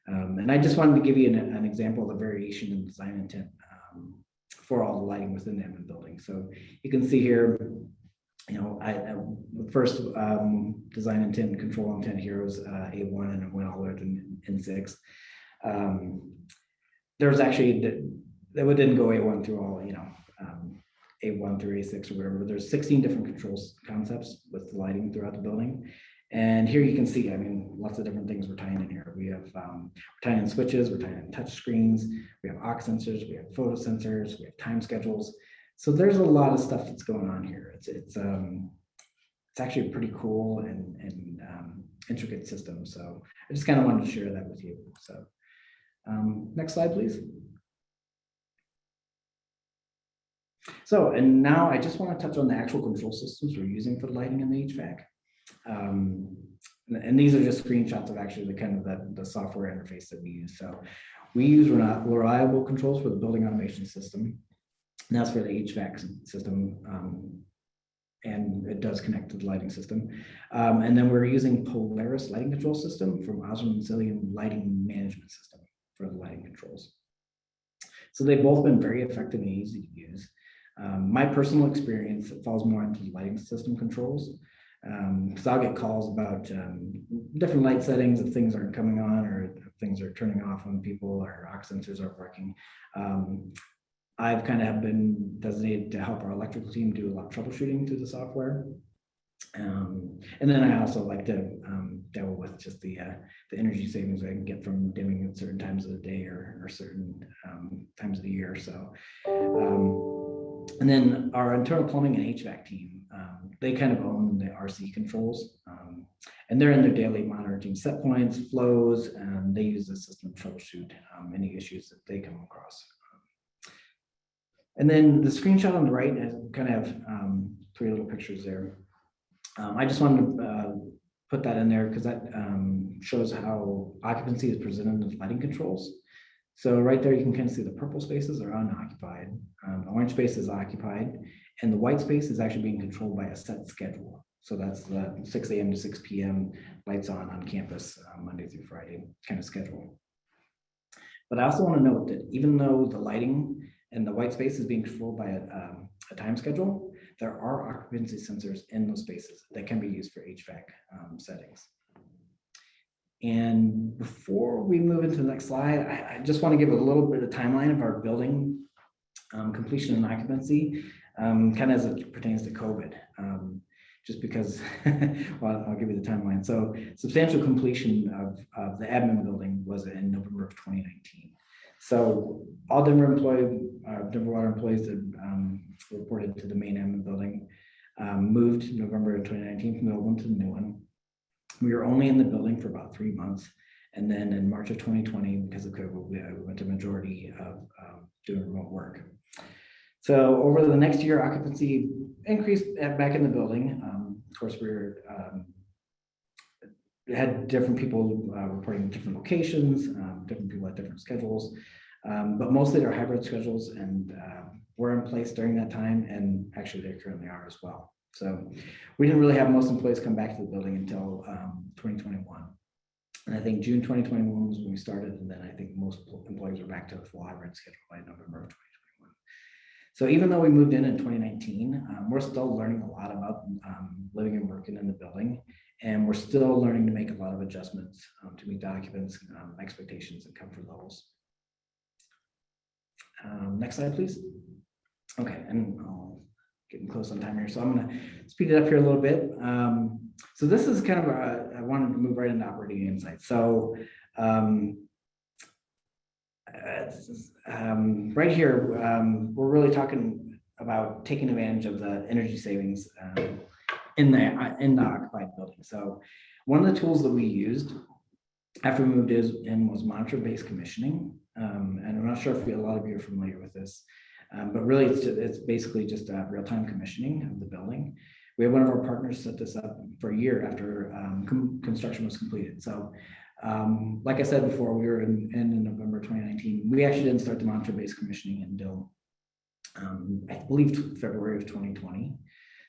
And I just wanted to give you an example of the variation in design intent for all the lighting within the Hammond building. So you can see here, you know, the first design intent, control intent here was A1, and it went all the way to N6. There was actually, that didn't go A1 through all, you know, A1 through A6 or whatever. There's 16 different controls concepts with lighting throughout the building. And here you can see, I mean, lots of different things we're tying in here. We have, we're tying in switches, we're tying in touch screens, we have aux sensors, we have photosensors, we have time schedules. So there's a lot of stuff that's going on here. It's actually a pretty cool and intricate system. So I just kind of wanted to share that with you. So next slide, please. So, and now I just want to touch on the actual control systems we're using for the lighting and the HVAC. And these are just screenshots of actually the kind of the software interface that we use. So we use reliable controls for the building automation system. And that's for the HVAC system. And it does connect to the lighting system. And then we're using Polaris lighting control system from Osram Zillion lighting management system for the lighting controls. So they've both been very effective and easy to use. My personal experience, it falls more into lighting system controls. Because I'll get calls about different light settings if things aren't coming on or if things are turning off when people or aux sensors aren't working. I've kind of been designated to help our electrical team do a lot of troubleshooting through the software. And then I also like to deal with just the energy savings I can get from dimming at certain times of the day or certain times of the year. So, and then our internal plumbing and HVAC team, they kind of own the RC controls, and they're in their daily monitoring set points, flows, and they use the system to troubleshoot any issues that they come across. And then the screenshot on the right has kind of three little pictures there. I just wanted to put that in there because that shows how occupancy is presented in the lighting controls. So right there, you can kind of see the purple spaces are unoccupied, the orange space is occupied, and the white space is actually being controlled by a set schedule. So that's the 6 a.m. to 6 p.m. lights on campus, Monday through Friday kind of schedule. But I also want to note that even though the lighting and the white space is being controlled by a time schedule, there are occupancy sensors in those spaces that can be used for HVAC settings. And before we move into the next slide, I just want to give a little bit of timeline of our building completion and occupancy, kind of as it pertains to COVID. Just because, well, I'll give you the timeline. So substantial completion of the admin building was in November of 2019. So all Denver Water employees that reported to the main admin building moved November of 2019 from the old one to the new one. We were only in the building for about 3 months. And then in March of 2020, because of COVID, we went to majority of doing remote work. So over the next year, occupancy increased back in the building. Of course, we had different people reporting different locations, different people at different schedules, but mostly they're hybrid schedules and were in place during that time, and actually they currently are as well. So we didn't really have most employees come back to the building until 2021. And I think June 2021 was when we started, and then I think most employees were back to a full hybrid schedule by November of 2021. So even though we moved in 2019, we're still learning a lot about living and working in the building, and we're still learning to make a lot of adjustments to meet the occupants' expectations and comfort levels. Next slide, please. Okay, and getting close on time here, so I'm going to speed it up here a little bit. So this is kind of I wanted to move right into operating insights. So right here, we're really talking about taking advantage of the energy savings in the occupied building. So one of the tools that we used after we moved in was monitor-based commissioning. And I'm not sure if a lot of you are familiar with this, but really it's basically just real-time commissioning of the building. We had one of our partners set this up for a year after construction was completed. So like I said before, we were in November 2019. We actually didn't start the monitor-based commissioning until I believe February of 2020.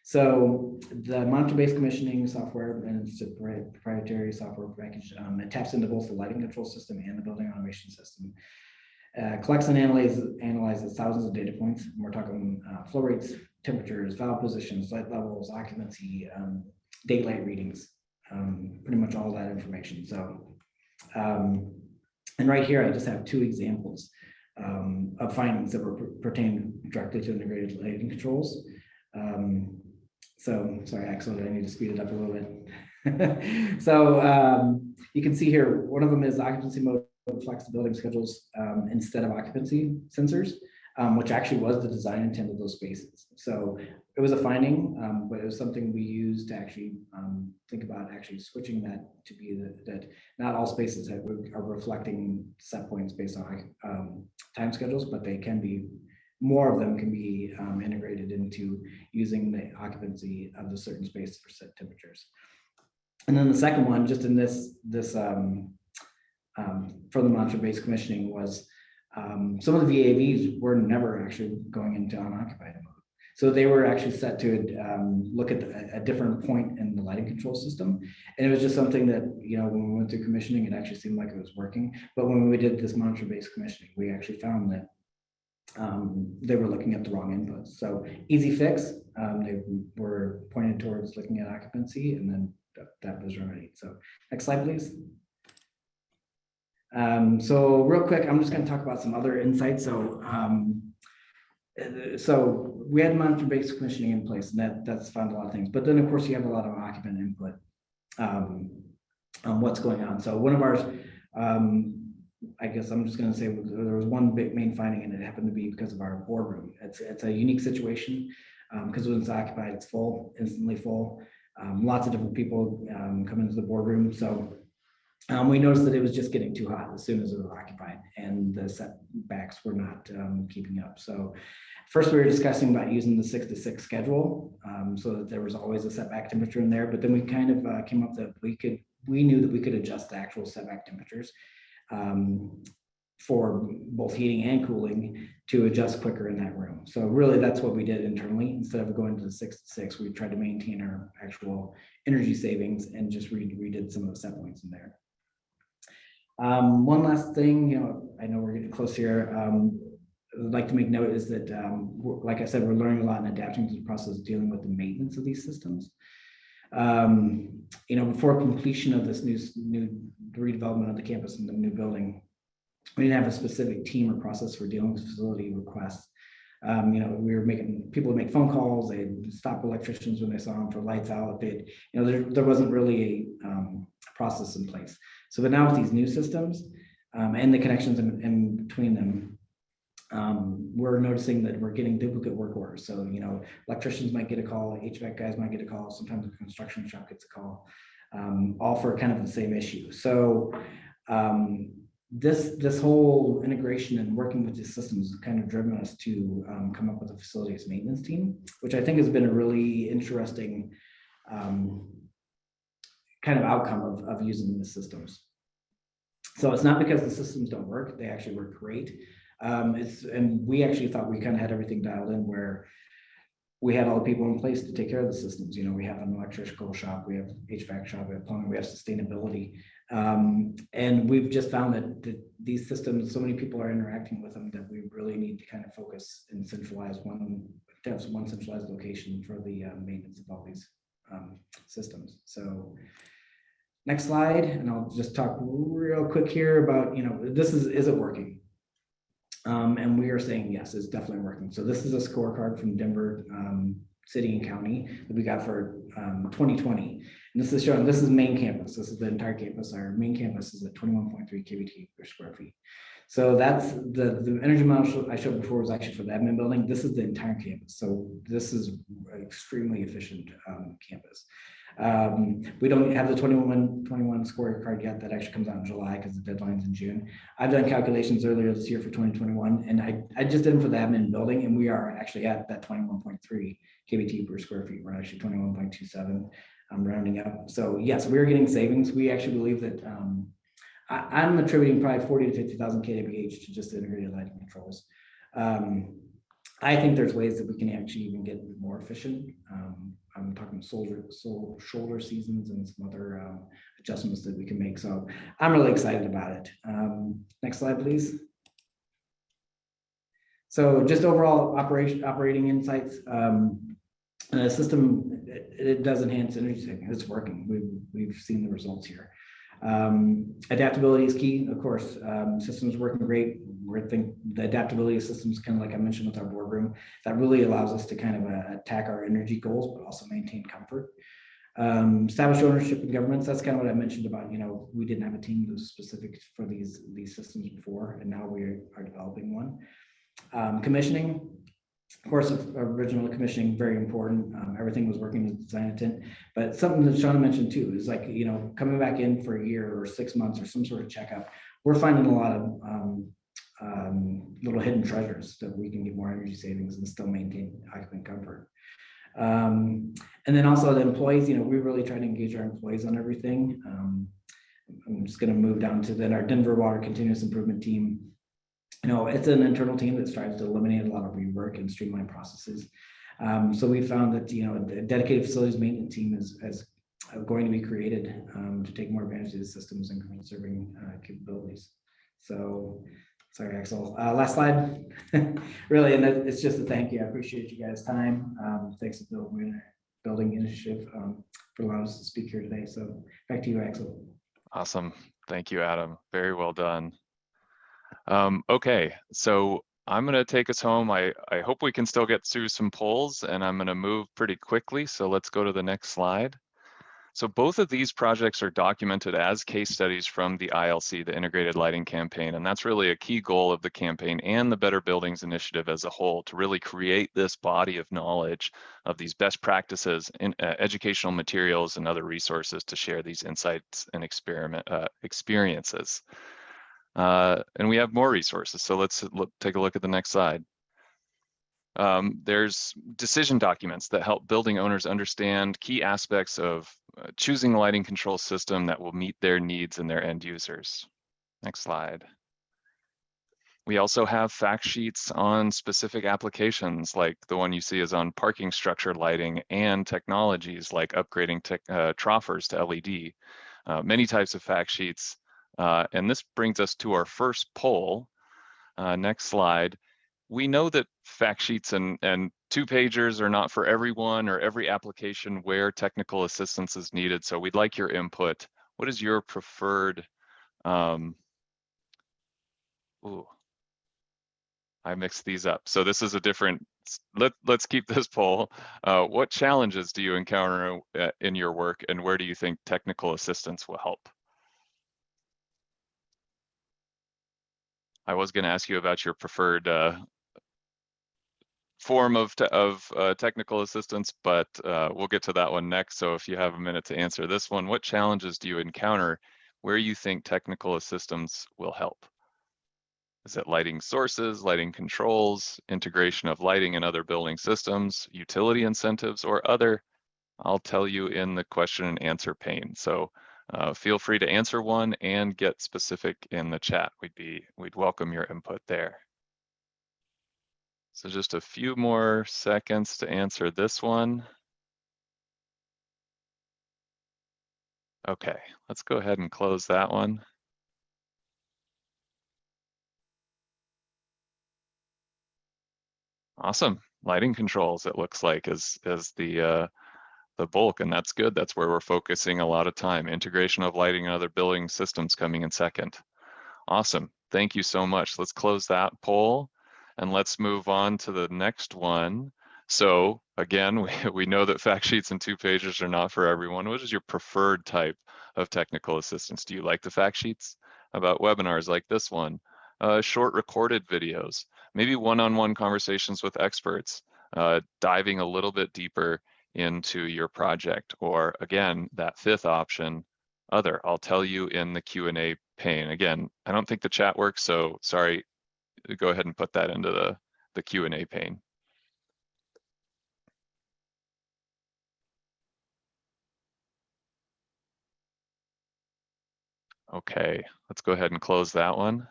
So the monitor-based commissioning software, and it's a proprietary software package, it taps into both the lighting control system and the building automation system. Collects and analyzes thousands of data points. And we're talking flow rates, temperatures, valve positions, light levels, occupancy, daylight readings, pretty much all that information. So, and right here, I just have two examples of findings that were pertain directly to integrated lighting controls. So sorry, Axel, I need to speed it up a little bit. So you can see here, one of them is occupancy mode reflects the building schedules instead of occupancy sensors, which actually was the design intent of those spaces. So it was a finding, but it was something we used to actually think about actually switching that to be that not all spaces are reflecting set points based on time schedules, but they can be, more of them can be integrated into using the occupancy of the certain space for set temperatures. And then the second one, just in this for the monitor-based commissioning, was some of the VAVs were never actually going into unoccupied mode. So they were actually set to look at a different point in the lighting control system. And it was just something that, you know, when we went through commissioning, it actually seemed like it was working. But when we did this monitor-based commissioning, we actually found that they were looking at the wrong inputs. So easy fix. They were pointed towards looking at occupancy, and then that was remedied. So next slide, please. So real quick, I'm just going to talk about some other insights. So we had monitor-based commissioning in place, and that's found a lot of things. But then, of course, you have a lot of occupant input on what's going on. So one of ours, I guess I'm just going to say there was one big main finding, and it happened to be because of our boardroom. It's a unique situation because when it's occupied, it's full, instantly full. Lots of different people come into the boardroom. So we noticed that it was just getting too hot as soon as it was occupied, and the setbacks were not keeping up. So first we were discussing about using the 6 to 6 schedule so that there was always a setback temperature in there. But then we kind of came up that we knew that we could adjust the actual setback temperatures for both heating and cooling to adjust quicker in that room. So really that's what we did internally. Instead of going to the 6 to 6, we tried to maintain our actual energy savings and just redid some of the set points in there. One last thing, I know we're getting close here. I'd like to make note is that, like I said, we're learning a lot and adapting to the process of dealing with the maintenance of these systems. Before completion of this new redevelopment of the campus and the new building, we didn't have a specific team or process for dealing with facility requests. We were making people would make phone calls. They'd stop electricians when they saw them for lights out. There wasn't really a process in place. So, but now with these new systems and the connections in between them, we're noticing that we're getting duplicate work orders. So, electricians might get a call, HVAC guys might get a call, sometimes the construction shop gets a call, all for kind of the same issue. So, this whole integration and working with these systems has kind of driven us to come up with a facilities maintenance team, which I think has been a really interesting kind of outcome of using the systems. So it's not because the systems don't work; they actually work great. And we actually thought we kind of had everything dialed in where we had all the people in place to take care of the systems. We have an electrical shop, we have HVAC shop, we have plumbing, we have sustainability. And we've just found that these systems, so many people are interacting with them that we really need to kind of focus and centralize one centralized location for the maintenance of all these systems. So next slide, and I'll just talk real quick here about, is it working? And we are saying, yes, it's definitely working. So this is a scorecard from Denver City and County that we got for 2020. And this is showing, this is main campus. This is the entire campus. Our main campus is at 21.3 kVT per square feet. So that's the energy model I showed before was actually for the admin building. This is the entire campus. So this is an extremely efficient campus. We don't have the 21 scorecard yet. That actually comes out in July because the deadline's in June. I've done calculations earlier this year for 2021, and I just did them for the admin building, and we are actually at that 21.3 kVT per square feet. We're actually 21.27. I'm rounding up. So yes, we're getting savings. We actually believe that I'm attributing probably 40 to 50,000 kWh to just integrated lighting controls. I think there's ways that we can actually even get more efficient. I'm talking shoulder seasons and some other adjustments that we can make. So I'm really excited about it. Next slide, please. So just overall operating insights. The system, it does enhance energy saving. It's working. We've seen the results here. Adaptability is key, of course. Systems working great. We think the adaptability of systems, kind of like I mentioned with our boardroom, that really allows us to kind of attack our energy goals, but also maintain comfort. Establish ownership in governments. That's kind of what I mentioned about, we didn't have a team that was specific for these systems before, and now we are developing one. Commissioning. Of course, original commissioning, very important. Everything was working as design intent, but something that Shauna mentioned too is like, coming back in for a year or 6 months or some sort of checkup, we're finding a lot of little hidden treasures that we can get more energy savings and still maintain occupant comfort. And then also the employees, we really try to engage our employees on everything. I'm just going to move down to then our Denver Water Continuous Improvement team. It's an internal team that strives to eliminate a lot of rework and streamline processes. So we found that, a dedicated facilities maintenance team is going to be created to take more advantage of the systems and conserving capabilities. So Sorry, Axel. Last slide. Really, and it's just a thank you. I appreciate you guys' time. Thanks to the Building Initiative for allowing us to speak here today. So back to you, Axel. Awesome. Thank you, Adam. Very well done. Okay, so I'm going to take us home. I hope we can still get through some polls, and I'm going to move pretty quickly. So let's go to the next slide. So both of these projects are documented as case studies from the ILC, the Integrated Lighting Campaign, and that's really a key goal of the campaign and the Better Buildings Initiative as a whole, to really create this body of knowledge of these best practices in educational materials and other resources to share these insights and experiences. And we have more resources, so let's take a look at the next slide. There's decision documents that help building owners understand key aspects of choosing a lighting control system that will meet their needs and their end users. Next slide. We also have fact sheets on specific applications, like the one you see is on parking structure lighting, and technologies like upgrading troffers to LED. Many types of fact sheets. And this brings us to our first poll. Next slide. We know that fact sheets and two-pagers are not for everyone or every application where technical assistance is needed. So we'd like your input. What is your preferred? I mixed these up. So this is a different, let's keep this poll. What challenges do you encounter in your work, and where do you think technical assistance will help? I was going to ask you about your preferred form of technical assistance, but we'll get to that one next. So if you have a minute to answer this one, what challenges do you encounter where you think technical assistance will help? Is it lighting sources, lighting controls, integration of lighting and other building systems, utility incentives, or other? I'll tell you in the question and answer pane. So feel free to answer one and get specific in the chat. We'd welcome your input there. So just a few more seconds to answer this one. Okay, let's go ahead and close that one. Awesome. Lighting controls, it looks like, is the bulk, and that's good. That's where we're focusing a lot of time. Integration of lighting and other building systems coming in second. Awesome. Thank you so much. Let's close that poll. And let's move on to the next one. So again, we know that fact sheets and two-pagers are not for everyone. What is your preferred type of technical assistance? Do you like the fact sheets about webinars like this one? Short recorded videos, maybe one-on-one conversations with experts, diving a little bit deeper into your project, or again, that fifth option, other. I'll tell you in the Q&A pane. Again, I don't think the chat works, so sorry. Go ahead and put that into the Q&A pane. Okay, let's go ahead and close that one.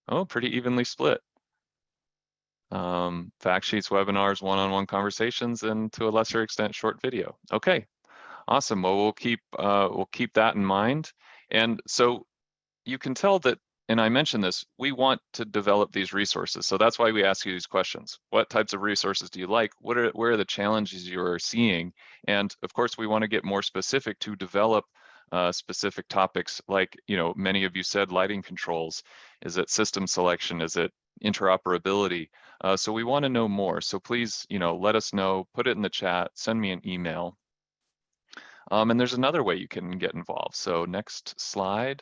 Oh, pretty evenly split. Fact sheets, webinars, one-on-one conversations, and to a lesser extent, short video. Okay, awesome. Well, we'll keep that in mind. And so you can tell that, and I mentioned this, we want to develop these resources. So that's why we ask you these questions. What types of resources do you like? Where are the challenges you're seeing? And of course, we want to get more specific to develop specific topics, like, many of you said lighting controls. Is it system selection? Is it interoperability? So we want to know more. So please, let us know, put it in the chat, send me an email. And there's another way you can get involved. So next slide.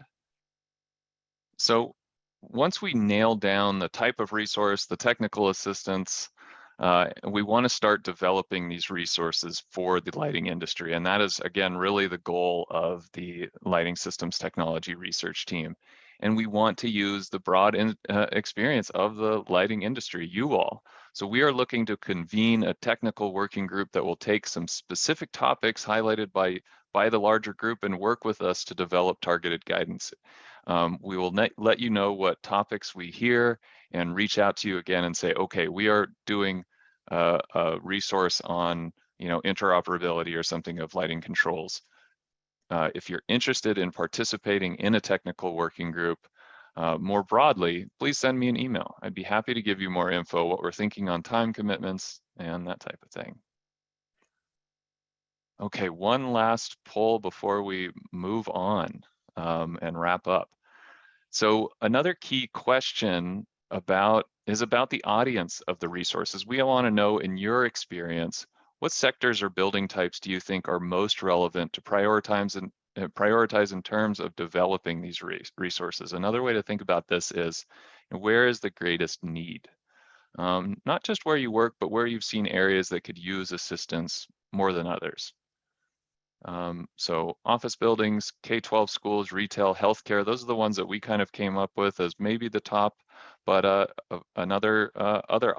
So once we nail down the type of resource, the technical assistance, we want to start developing these resources for the lighting industry. And that is, again, really the goal of the Lighting Systems Technology Research Team. And we want to use the broad experience of the lighting industry, you all. So we are looking to convene a technical working group that will take some specific topics highlighted by the larger group and work with us to develop targeted guidance. We will let you know what topics we hear and reach out to you again and say, okay, we are doing a resource on interoperability or something of lighting controls. if you're interested in participating in a technical working group, more broadly, please send me an email. I'd be happy to give you more info, what we're thinking on time commitments and that type of thing. Okay, one last poll before we move on and wrap up. So another key question is about the audience of the resources. We want to know, in your experience, what sectors or building types do you think are most relevant to prioritize in terms of developing these resources? Another way to think about this is, where is the greatest need? Not just where you work, but where you've seen areas that could use assistance more than others. So office buildings, K-12 schools, retail, healthcare, those are the ones that we kind of came up with as maybe the top, but other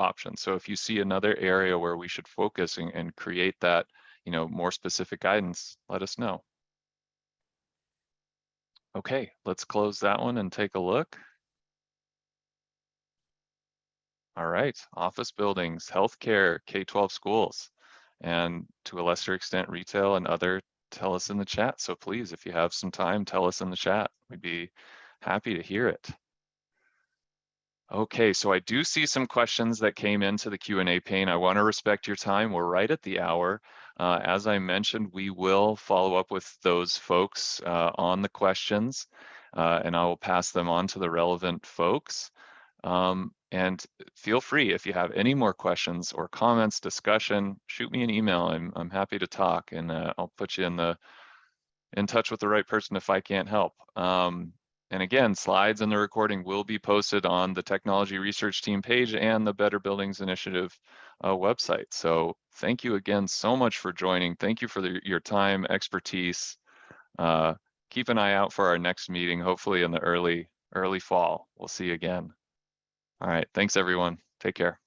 options. So if you see another area where we should focus and create that, more specific guidance, let us know. Okay, let's close that one and take a look. All right, office buildings, healthcare, K-12 schools, and to a lesser extent, retail and other. Tell us in the chat. So please, if you have some time, tell us in the chat. We'd be happy to hear it. Okay, so I do see some questions that came into the Q&A pane. I want to respect your time. We're right at the hour. As I mentioned, we will follow up with those folks on the questions, and I will pass them on to the relevant folks. And feel free, if you have any more questions or comments, discussion, shoot me an email. I'm happy to talk, and I'll put you in touch with the right person if I can't help. And again, slides and the recording will be posted on the Technology Research Team page and the Better Buildings Initiative website. So thank you again so much for joining. Thank you for your time, expertise. Keep an eye out for our next meeting, hopefully in the early fall. We'll see you again. All right, thanks everyone. Take care.